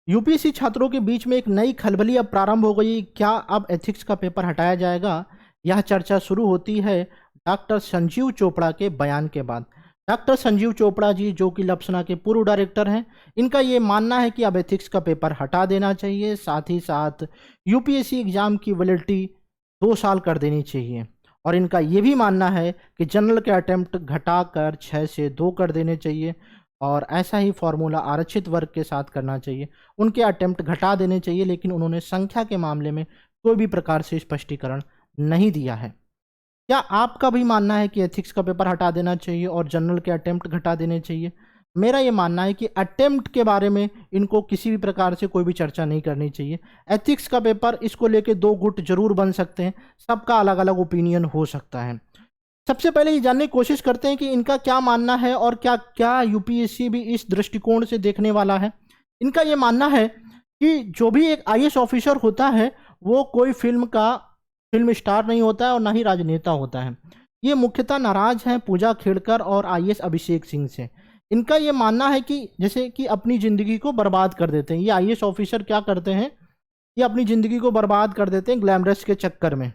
UPSC छात्रों के बीच में एक नई खलबली अब प्रारंभ हो गई। क्या अब एथिक्स का पेपर हटाया जाएगा? यह चर्चा शुरू होती है डॉक्टर संजीव चोपड़ा के बयान के बाद। डॉक्टर संजीव चोपड़ा जी, जो कि लप्सना के पूर्व डायरेक्टर हैं, इनका ये मानना है कि अब एथिक्स का पेपर हटा देना चाहिए। साथ ही साथ यूपीएससी एग्जाम की वैलिडिटी 2 साल कर देनी चाहिए। और इनका ये भी मानना है कि जनरल के अटेम्प्ट घटाकर 6 से 2 कर देने चाहिए और ऐसा ही फॉर्मूला आरक्षित वर्ग के साथ करना चाहिए। उनके अटेम्प्ट घटा देने चाहिए, लेकिन उन्होंने संख्या के मामले में कोई भी प्रकार से स्पष्टीकरण नहीं दिया है। क्या आपका भी मानना है कि एथिक्स का पेपर हटा देना चाहिए और जनरल के अटेम्प्ट घटा देने चाहिए? मेरा ये मानना है कि अटेम्प्ट के बारे में इनको किसी भी प्रकार से कोई भी चर्चा नहीं करनी चाहिए। एथिक्स का पेपर, इसको लेके 2 गुट जरूर बन सकते हैं, सबका अलग अलग ओपिनियन हो सकता है। सबसे पहले ये जानने की कोशिश करते हैं कि इनका क्या मानना है और क्या क्या यूपीएससी भी इस दृष्टिकोण से देखने वाला है। इनका ये मानना है कि जो भी एक आईएएस ऑफिसर होता है वो कोई फिल्म स्टार नहीं होता है और ना ही राजनेता होता है। ये मुख्यतः नाराज हैं पूजा खेड़कर और आईएएस अभिषेक सिंह से। इनका ये मानना है कि जैसे कि अपनी ज़िंदगी को बर्बाद कर देते हैं। ये आईएएस ऑफिसर क्या करते हैं, ये अपनी ज़िंदगी को बर्बाद कर देते हैं ग्लैमरस के चक्कर में।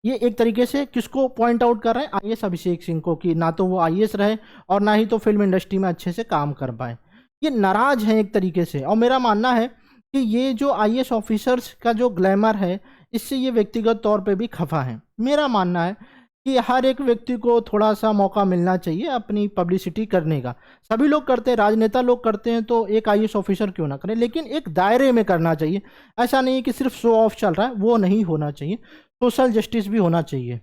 ये एक तरीके से किसको पॉइंट आउट कर रहे हैं? आईएएस अभिषेक सिंह को, कि ना तो वो आईएएस रहे और ना ही तो फिल्म इंडस्ट्री में अच्छे से काम कर पाए। ये नाराज हैं एक तरीके से। और मेरा मानना है कि ये जो आईएएस ऑफिसर्स का जो ग्लैमर है, इससे ये व्यक्तिगत तौर पे भी खफा है। मेरा मानना है कि हर एक व्यक्ति को थोड़ा सा मौका मिलना चाहिए अपनी पब्लिसिटी करने का। सभी लोग करते हैं, राजनेता लोग करते हैं, तो एक आईएएस ऑफिसर क्यों ना करें, लेकिन एक दायरे में करना चाहिए। ऐसा नहीं कि सिर्फ शो ऑफ चल रहा है, वो नहीं होना चाहिए। सोशल जस्टिस भी होना चाहिए।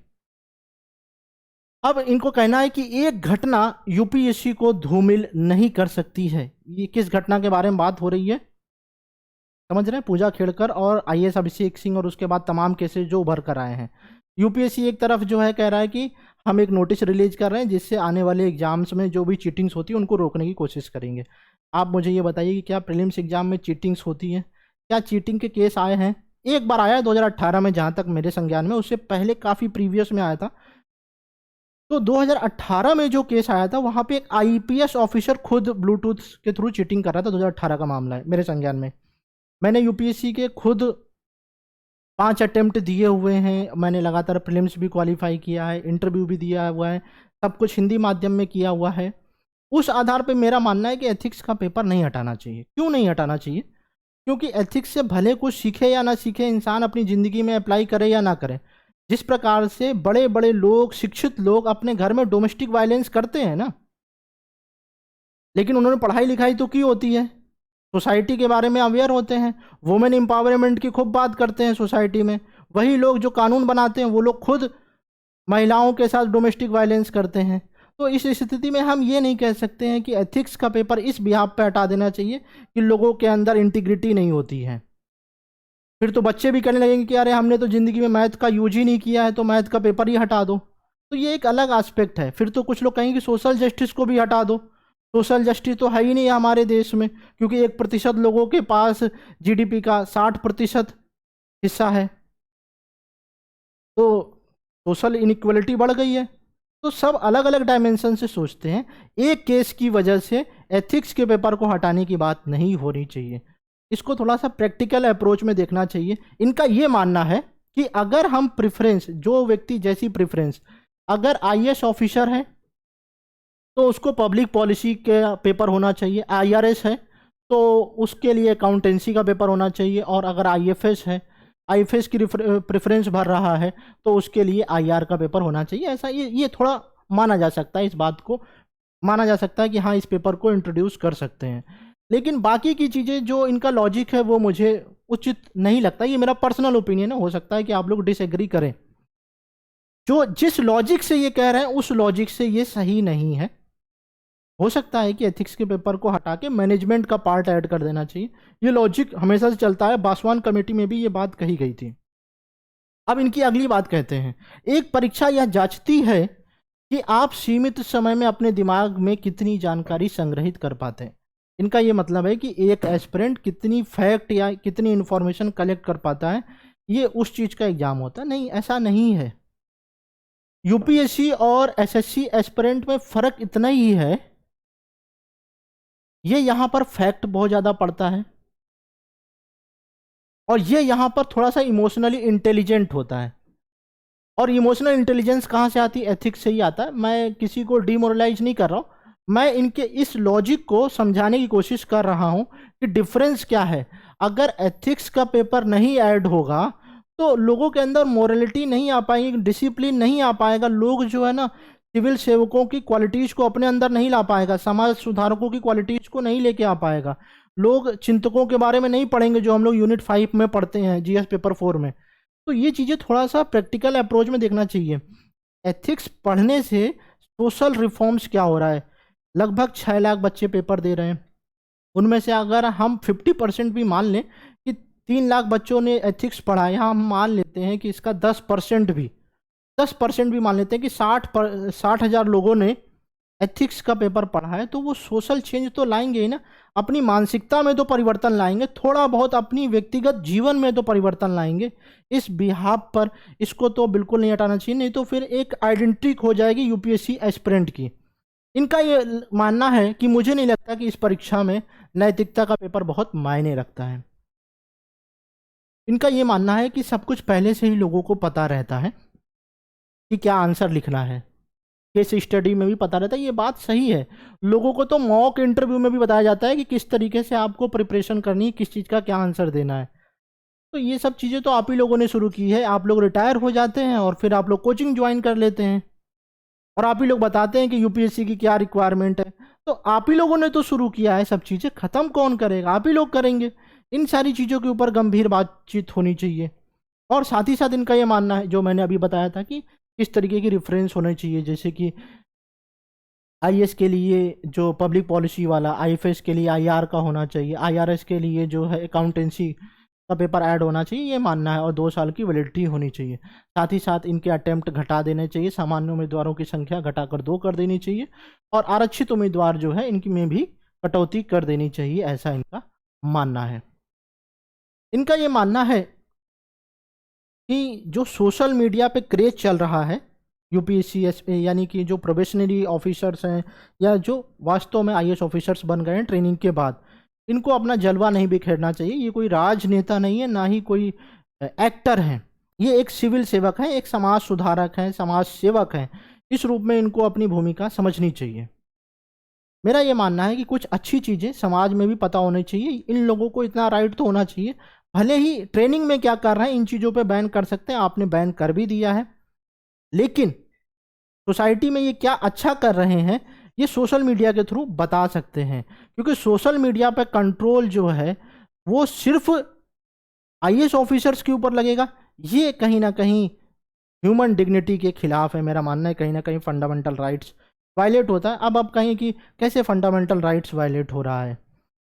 अब इनको कहना है कि एक घटना यूपीएससी को धूमिल नहीं कर सकती है। ये किस घटना के बारे में बात हो रही है, समझ रहे हैं? पूजा खेड़कर और आईएएस अभिषेक सिंह और उसके बाद तमाम केसेस जो उभर कर आए हैं। यूपीएससी एक तरफ जो है कह रहा है कि हम एक नोटिस रिलीज कर रहे हैं जिससे आने वाले एग्जाम्स में जो भी चीटिंग्स होती है उनको रोकने की कोशिश करेंगे। आप मुझे ये बताइए कि क्या प्रीलिम्स एग्जाम में चीटिंग्स होती है? क्या चीटिंग के केस आए हैं? एक बार आया है 2018 में, जहाँ तक मेरे संज्ञान में। उससे पहले काफ़ी प्रीवियस में आया था। तो 2018 में जो केस आया था, वहाँ पे एक आईपीएस ऑफिसर खुद ब्लूटूथ के थ्रू चीटिंग कर रहा था। 2018 का मामला है मेरे संज्ञान में। मैंने यूपीएससी के खुद 5 अटेम्प्ट दिए हुए हैं। मैंने लगातार प्रीलिम्स भी क्वालिफाई किया है, इंटरव्यू भी दिया हुआ है, सब कुछ हिंदी माध्यम में किया हुआ है। उस आधार पे मेरा मानना है कि एथिक्स का पेपर नहीं हटाना चाहिए। क्यों नहीं हटाना चाहिए? क्योंकि एथिक्स से भले कुछ सीखे या ना सीखे, इंसान अपनी ज़िंदगी में अप्लाई करे या ना करे। जिस प्रकार से बड़े बड़े लोग, शिक्षित लोग अपने घर में डोमेस्टिक वायलेंस करते हैं ना, लेकिन उन्होंने पढ़ाई लिखाई तो की होती है, सोसाइटी के बारे में अवेयर होते हैं, वुमेन एम्पावरमेंट की खूब बात करते हैं सोसाइटी में। वही लोग जो कानून बनाते हैं वो लोग खुद महिलाओं के साथ डोमेस्टिक वायलेंस करते हैं। तो इस स्थिति में हम ये नहीं कह सकते हैं कि एथिक्स का पेपर इस बिहाफ पे हटा देना चाहिए कि लोगों के अंदर इंटीग्रिटी नहीं होती है। फिर तो बच्चे भी कहने लगेंगे कि अरे हमने तो ज़िंदगी में मैथ का यूज ही नहीं किया है, तो मैथ का पेपर ही हटा दो। तो ये एक अलग एस्पेक्ट है। फिर तो कुछ लोग कहेंगे कि सोशल जस्टिस को भी हटा दो। सोशल जस्टिस तो है ही नहीं हमारे देश में, क्योंकि 1% लोगों के पास जीडीपी का 60% हिस्सा है। तो सोशल इनइक्वलिटी बढ़ गई है। तो सब अलग अलग डायमेंशन से सोचते हैं। एक केस की वजह से एथिक्स के पेपर को हटाने की बात नहीं होनी चाहिए। इसको थोड़ा सा प्रैक्टिकल अप्रोच में देखना चाहिए। इनका ये मानना है कि अगर हम प्रेफरेंस, जो व्यक्ति जैसी प्रेफरेंस, अगर आईएएस ऑफिसर है तो उसको पब्लिक पॉलिसी का पेपर होना चाहिए। आईआरएस है तो उसके लिए अकाउंटेंसी का पेपर होना चाहिए। और अगर आईएफएस है, आईएफएस की प्रेफरेंस भर रहा है, तो उसके लिए आईआर का पेपर होना चाहिए। ऐसा ये थोड़ा माना जा सकता है, इस बात को माना जा सकता है कि हाँ, इस पेपर को इंट्रोड्यूस कर सकते हैं। लेकिन बाकी की चीज़ें जो इनका लॉजिक है वो मुझे उचित नहीं लगता। ये मेरा पर्सनल ओपिनियन है, हो सकता है कि आप लोग डिसएग्री करें। जो जिस लॉजिक से ये कह रहे हैं उस लॉजिक से ये सही नहीं है। हो सकता है कि एथिक्स के पेपर को हटा के मैनेजमेंट का पार्ट ऐड कर देना चाहिए। ये लॉजिक हमेशा से चलता है, बासवान कमेटी में भी ये बात कही गई थी। अब इनकी अगली बात कहते हैं, एक परीक्षा यह जांचती है कि आप सीमित समय में अपने दिमाग में कितनी जानकारी संग्रहित कर पाते हैं। इनका ये मतलब है कि एक एस्पिरेंट कितनी फैक्ट या कितनी इंफॉर्मेशन कलेक्ट कर पाता है, ये उस चीज़ का एग्जाम होता है। नहीं, ऐसा नहीं है। यूपीएससी और एसएससी एस्पिरेंट में फ़र्क इतना ही है, ये यहाँ पर फैक्ट बहुत ज़्यादा पड़ता है और ये यहाँ पर थोड़ा सा इमोशनली इंटेलिजेंट होता है। और इमोशनल इंटेलिजेंस कहाँ से आती है? एथिक्स से ही आता है। मैं किसी को डिमोरलाइज नहीं कर रहा हूँ, मैं इनके इस लॉजिक को समझाने की कोशिश कर रहा हूँ कि डिफरेंस क्या है। अगर एथिक्स का पेपर नहीं ऐड होगा तो लोगों के अंदर मोरलिटी नहीं आ पाएगी, डिसिप्लिन नहीं आ पाएगा, लोग जो है ना सिविल सेवकों की क्वालिटीज को अपने अंदर नहीं ला पाएगा, समाज सुधारकों की क्वालिटीज को नहीं लेके आ पाएगा, लोग चिंतकों के बारे में नहीं पढ़ेंगे जो हम लोग यूनिट 5 में पढ़ते हैं, जीएस पेपर 4 में। तो ये चीज़ें थोड़ा सा प्रैक्टिकल अप्रोच में देखना चाहिए। एथिक्स पढ़ने से सोशल रिफॉर्म्स क्या हो रहा है? लगभग 6 लाख बच्चे पेपर दे रहे हैं, उनमें से अगर हम 50% भी मान लें कि 3 लाख बच्चों ने एथिक्स पढ़ा है, हम मान लेते हैं कि इसका 10% भी मान लेते हैं कि 60,000 लोगों ने एथिक्स का पेपर पढ़ा है, तो वो सोशल चेंज तो लाएंगे ही ना। अपनी मानसिकता में तो परिवर्तन लाएंगे, थोड़ा बहुत अपनी व्यक्तिगत जीवन में तो परिवर्तन लाएंगे। इस बिहाफ पर इसको तो बिल्कुल नहीं हटाना चाहिए, नहीं तो फिर एक आइडेंटिटी खो जाएगी यूपीएससी एस्पिरेंट की। इनका ये मानना है कि मुझे नहीं लगता कि इस परीक्षा में नैतिकता का पेपर बहुत मायने रखता है। इनका ये मानना है कि सब कुछ पहले से ही लोगों को पता रहता है कि क्या आंसर लिखना है, केस स्टडी में भी पता रहता है। ये बात सही है, लोगों को तो मॉक इंटरव्यू में भी बताया जाता है कि किस तरीके से आपको प्रिपरेशन करनी है, किस चीज़ का क्या आंसर देना है। तो ये सब चीज़ें तो आप ही लोगों ने शुरू की है। आप लोग रिटायर हो जाते हैं और फिर आप लोग कोचिंग ज्वाइन कर लेते हैं और आप ही लोग बताते हैं कि यूपीएससी की क्या रिक्वायरमेंट है। तो आप ही लोगों ने तो शुरू किया है, सब चीज़ें ख़त्म कौन करेगा? आप ही लोग करेंगे। इन सारी चीज़ों के ऊपर गंभीर बातचीत होनी चाहिए। और साथ ही साथ इनका ये मानना है, जो मैंने अभी बताया था, कि किस तरीके की रेफरेंस होने चाहिए। जैसे कि आईएएस के लिए जो पब्लिक पॉलिसी वाला, आईएफएस के लिए आईआर का होना चाहिए, आईआरएस के लिए जो है अकाउंटेंसी का पेपर ऐड होना चाहिए, ये मानना है। और 2 साल की वैलिडिटी होनी चाहिए। साथ ही साथ इनके अटेम्प्ट घटा देने चाहिए, सामान्य उम्मीदवारों की संख्या घटाकर 2 कर देनी चाहिए और आरक्षित उम्मीदवार जो है इनकी में भी कटौती कर देनी चाहिए, ऐसा इनका मानना है। इनका ये मानना है कि जो सोशल मीडिया पे क्रेज चल रहा है यूपीएससी यानी कि जो प्रोबेशनरी ऑफिसर्स हैं या जो वास्तव में आईएएस ऑफिसर्स बन गए हैं ट्रेनिंग के बाद, इनको अपना जलवा नहीं बिखेरना चाहिए। ये कोई राजनेता नहीं है, ना ही कोई एक्टर हैं। ये एक सिविल सेवक हैं, एक समाज सुधारक हैं, समाज सेवक हैं। इस रूप में इनको अपनी भूमिका समझनी चाहिए। मेरा ये मानना है कि कुछ अच्छी चीज़ें समाज में भी पता होनी चाहिए। इन लोगों को इतना राइट तो होना चाहिए, भले ही ट्रेनिंग में क्या कर रहे हैं इन चीज़ों पे बैन कर सकते हैं, आपने बैन कर भी दिया है, लेकिन सोसाइटी में ये क्या अच्छा कर रहे हैं ये सोशल मीडिया के थ्रू बता सकते हैं। क्योंकि सोशल मीडिया पे कंट्रोल जो है वो सिर्फ आईएएस ऑफिसर्स के ऊपर लगेगा, ये कहीं ना कहीं ह्यूमन डिग्निटी के खिलाफ है। मेरा मानना है कहीं ना कहीं फंडामेंटल राइट्स वायलेट होता है। अब आप कहें कि कैसे फंडामेंटल राइट्स वायलेट हो रहा है?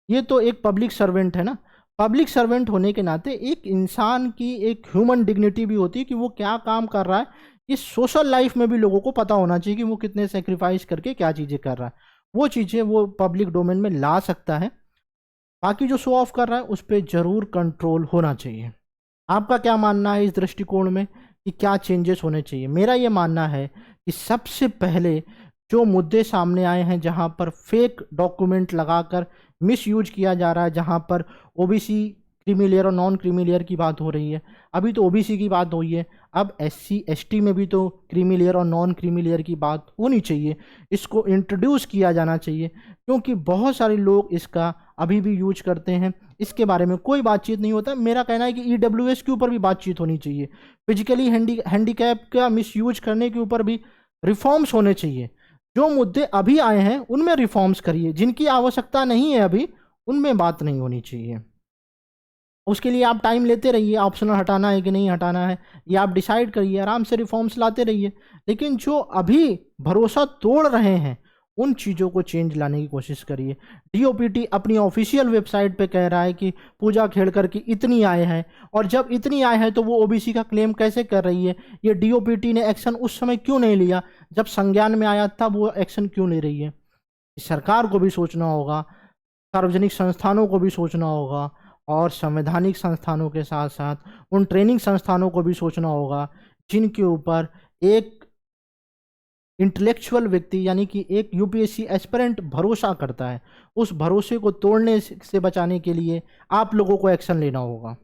ये तो एक पब्लिक सर्वेंट है ना। पब्लिक सर्वेंट होने के नाते एक इंसान की एक ह्यूमन डिग्निटी भी होती है कि वो क्या काम कर रहा है। इस सोशल लाइफ में भी लोगों को पता होना चाहिए कि वो कितने सेक्रीफाइस करके क्या चीज़ें कर रहा है। वो चीज़ें वो पब्लिक डोमेन में ला सकता है। बाकी जो शो ऑफ कर रहा है उस पर ज़रूर कंट्रोल होना चाहिए। आपका क्या मानना है इस दृष्टिकोण में कि क्या चेंजेस होने चाहिए? मेरा ये मानना है कि सबसे पहले जो मुद्दे सामने आए हैं, जहां पर फेक डॉक्यूमेंट लगाकर मिसयूज किया जा रहा है, जहां पर ओबीसी क्रीमी लेयर और नॉन क्रीमी लेयर की बात हो रही है, अभी तो ओबीसी की बात हुई है, अब एससी एसटी में भी तो क्रीमी लेयर और नॉन क्रीमी लेयर की बात होनी चाहिए। इसको इंट्रोड्यूस किया जाना चाहिए क्योंकि बहुत सारे लोग इसका अभी भी यूज करते हैं, इसके बारे में कोई बातचीत नहीं होता। मेरा कहना है कि ईडब्ल्यूएस के ऊपर भी बातचीत होनी चाहिए, फिजिकली हैंडीकैप का मिसयूज करने के ऊपर भी रिफॉर्म्स होने चाहिए। जो मुद्दे अभी आए हैं उनमें रिफॉर्म्स करिए, जिनकी आवश्यकता नहीं है अभी उनमें बात नहीं होनी चाहिए। उसके लिए आप टाइम लेते रहिए, ऑप्शनल हटाना है कि नहीं हटाना है ये आप डिसाइड करिए, आराम से रिफॉर्म्स लाते रहिए। लेकिन जो अभी भरोसा तोड़ रहे हैं उन चीज़ों को चेंज लाने की कोशिश करिए। डीओपीटी अपनी ऑफिशियल वेबसाइट पे कह रहा है कि पूजा खेड़कर की इतनी आय है, और जब इतनी आय है तो वो ओबीसी का क्लेम कैसे कर रही है? ये डीओपीटी ने एक्शन उस समय क्यों नहीं लिया जब संज्ञान में आया था? वो एक्शन क्यों ले रही है? सरकार को भी सोचना होगा, सार्वजनिक संस्थानों को भी सोचना होगा, और संवैधानिक संस्थानों के साथ साथ उन ट्रेनिंग संस्थानों को भी सोचना होगा जिनके ऊपर एक इंटेलेक्चुअल व्यक्ति यानी कि एक यूपीएससी एस्पिरेंट भरोसा करता है। उस भरोसे को तोड़ने से बचाने के लिए आप लोगों को एक्शन लेना होगा।